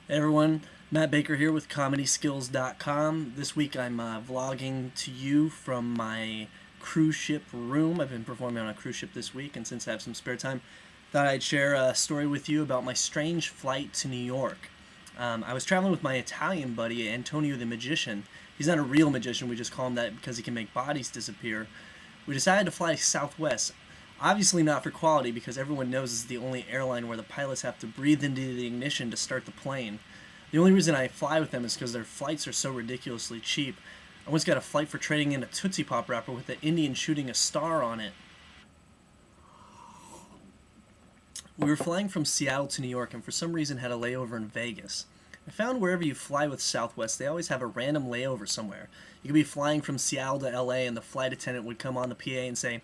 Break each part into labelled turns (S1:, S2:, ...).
S1: Hey everyone, Matt Baker here with ComedySkills.com. This week I'm vlogging to you from my cruise ship room. I've been performing on a cruise ship this week, and since I have some spare time, thought I'd share a story with you about my strange flight to New York. I was traveling with my Italian buddy, Antonio the Magician. He's not a real magician, we just call him that because he can make bodies disappear. We decided to fly Southwest. Obviously not for quality, because everyone knows it's the only airline where the pilots have to breathe into the ignition to start the plane. The only reason I fly with them is because their flights are so ridiculously cheap. I once got a flight for trading in a Tootsie Pop wrapper with the Indian shooting a star on it. We were flying from Seattle to New York and for some reason had a layover in Vegas. I found wherever you fly with Southwest, they always have a random layover somewhere. You could be flying from Seattle to LA and the flight attendant would come on the PA and say,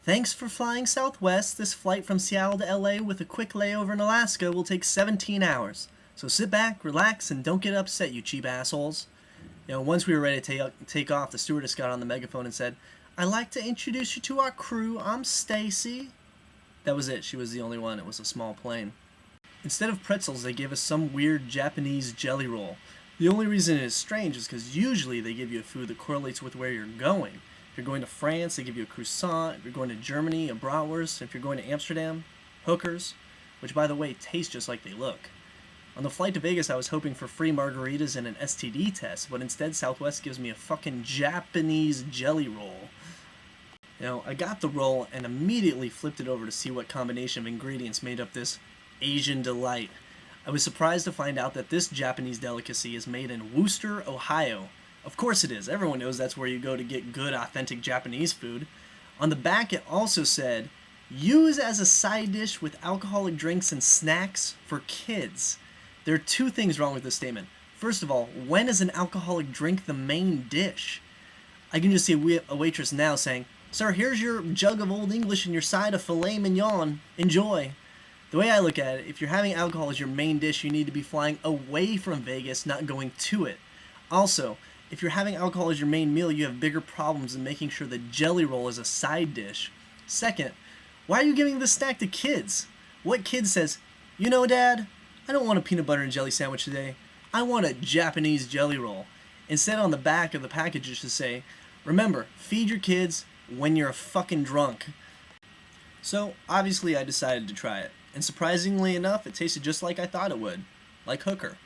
S1: "Thanks for flying Southwest. This flight from Seattle to LA with a quick layover in Alaska will take 17 hours. So sit back, relax, and don't get upset, you cheap assholes." Once we were ready to take off, the stewardess got on the megaphone and said, "I'd like to introduce you to our crew. I'm Stacy." That was it. She was the only one. It was a small plane. Instead of pretzels, they gave us some weird Japanese jelly roll. The only reason it is strange is because usually they give you a food that correlates with where you're going. If you're going to France, they give you a croissant. If you're going to Germany, a bratwurst. If you're going to Amsterdam, hookers, which by the way taste just like they look. On the flight to Vegas, I was hoping for free margaritas and an STD test, but instead Southwest gives me a fucking Japanese jelly roll. I got the roll and immediately flipped it over to see what combination of ingredients made up this Asian delight. I was surprised to find out that this Japanese delicacy is made in Wooster, Ohio. Of course it is. Everyone knows that's where you go to get good, authentic Japanese food. On the back, it also said, "Use as a side dish with alcoholic drinks and snacks for kids." There are two things wrong with this statement. First of all, when is an alcoholic drink the main dish? I can just see a waitress now saying, "Sir, here's your jug of Old English and your side of filet mignon. Enjoy." The way I look at it, if you're having alcohol as your main dish, you need to be flying away from Vegas, not going to it. Also, if you're having alcohol as your main meal, you have bigger problems in making sure the jelly roll is a side dish. Second, why are you giving this snack to kids? What kid says, "Dad, I don't want a peanut butter and jelly sandwich today. I want a Japanese jelly roll"? Instead, on the back of the package, it should say, "Remember, feed your kids when you're a fucking drunk." So, obviously, I decided to try it. And surprisingly enough, it tasted just like I thought it would. Like hooker.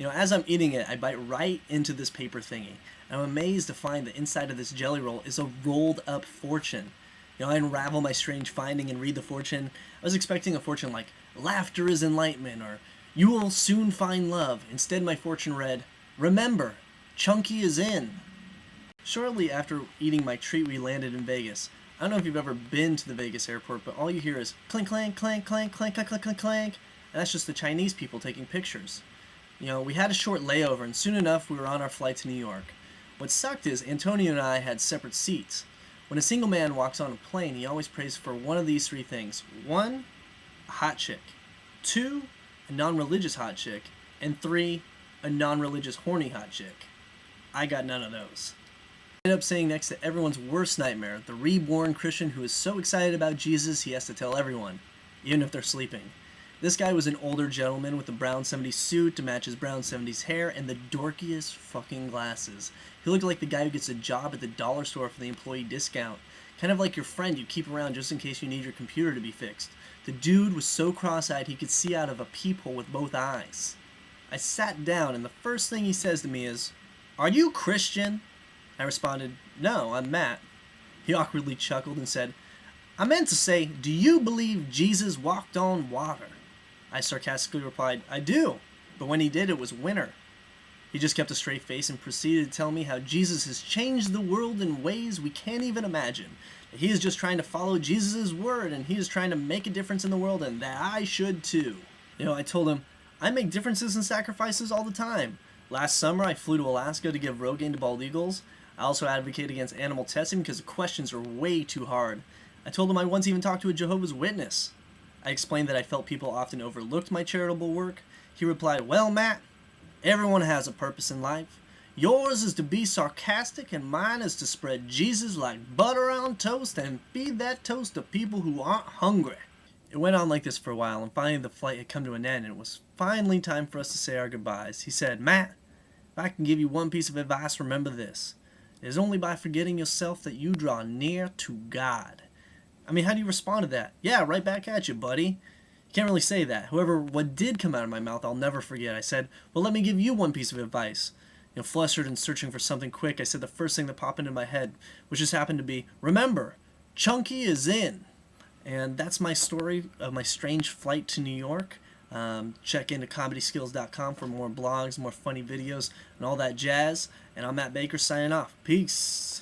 S1: As I'm eating it, I bite right into this paper thingy. And I'm amazed to find the inside of this jelly roll is a rolled up fortune. I unravel my strange finding and read the fortune. I was expecting a fortune like, "Laughter is enlightenment," or "You will soon find love." Instead, my fortune read, "Remember, Chunky is in." Shortly after eating my treat, we landed in Vegas. I don't know if you've ever been to the Vegas airport, but all you hear is clink, clank, clank, clank, clank, clank, clank, clank, clank. And that's just the Chinese people taking pictures. We had a short layover, and soon enough, we were on our flight to New York. What sucked is Antonio and I had separate seats. When a single man walks on a plane, he always prays for one of these three things. 1, a hot chick. 2, a non-religious hot chick. And 3, a non-religious horny hot chick. I got none of those. I ended up sitting next to everyone's worst nightmare, the reborn Christian who is so excited about Jesus he has to tell everyone, even if they're sleeping. This guy was an older gentleman with a brown 70s suit to match his brown 70s hair and the dorkiest fucking glasses. He looked like the guy who gets a job at the dollar store for the employee discount. Kind of like your friend you keep around just in case you need your computer to be fixed. The dude was so cross-eyed he could see out of a peephole with both eyes. I sat down and the first thing he says to me is, "Are you Christian?" I responded, "No, I'm Matt." He awkwardly chuckled and said, "I meant to say, do you believe Jesus walked on water?" I sarcastically replied, "I do, but when he did, it was winter." He just kept a straight face and proceeded to tell me how Jesus has changed the world in ways we can't even imagine. That he is just trying to follow Jesus' word and he is trying to make a difference in the world and that I should too. I told him, I make differences and sacrifices all the time. Last summer, I flew to Alaska to give Rogaine to bald eagles. I also advocate against animal testing because the questions are way too hard. I told him I once even talked to a Jehovah's Witness. I explained that I felt people often overlooked my charitable work. He replied, "Well, Matt, everyone has a purpose in life. Yours is to be sarcastic and mine is to spread Jesus like butter on toast and feed that toast to people who aren't hungry." It went on like this for a while, and finally the flight had come to an end, and it was finally time for us to say our goodbyes. He said, "Matt, if I can give you one piece of advice, remember this. It is only by forgetting yourself that you draw near to God." I mean, how do you respond to that? Yeah, right back at you, buddy. You can't really say that. However, what did come out of my mouth, I'll never forget. I said, "Well, let me give you one piece of advice." Flustered and searching for something quick, I said the first thing that popped into my head, which just happened to be, "Remember, Chunky is in." And that's my story of my strange flight to New York. Check into comedyskills.com for more blogs, more funny videos, and all that jazz. And I'm Matt Baker signing off. Peace.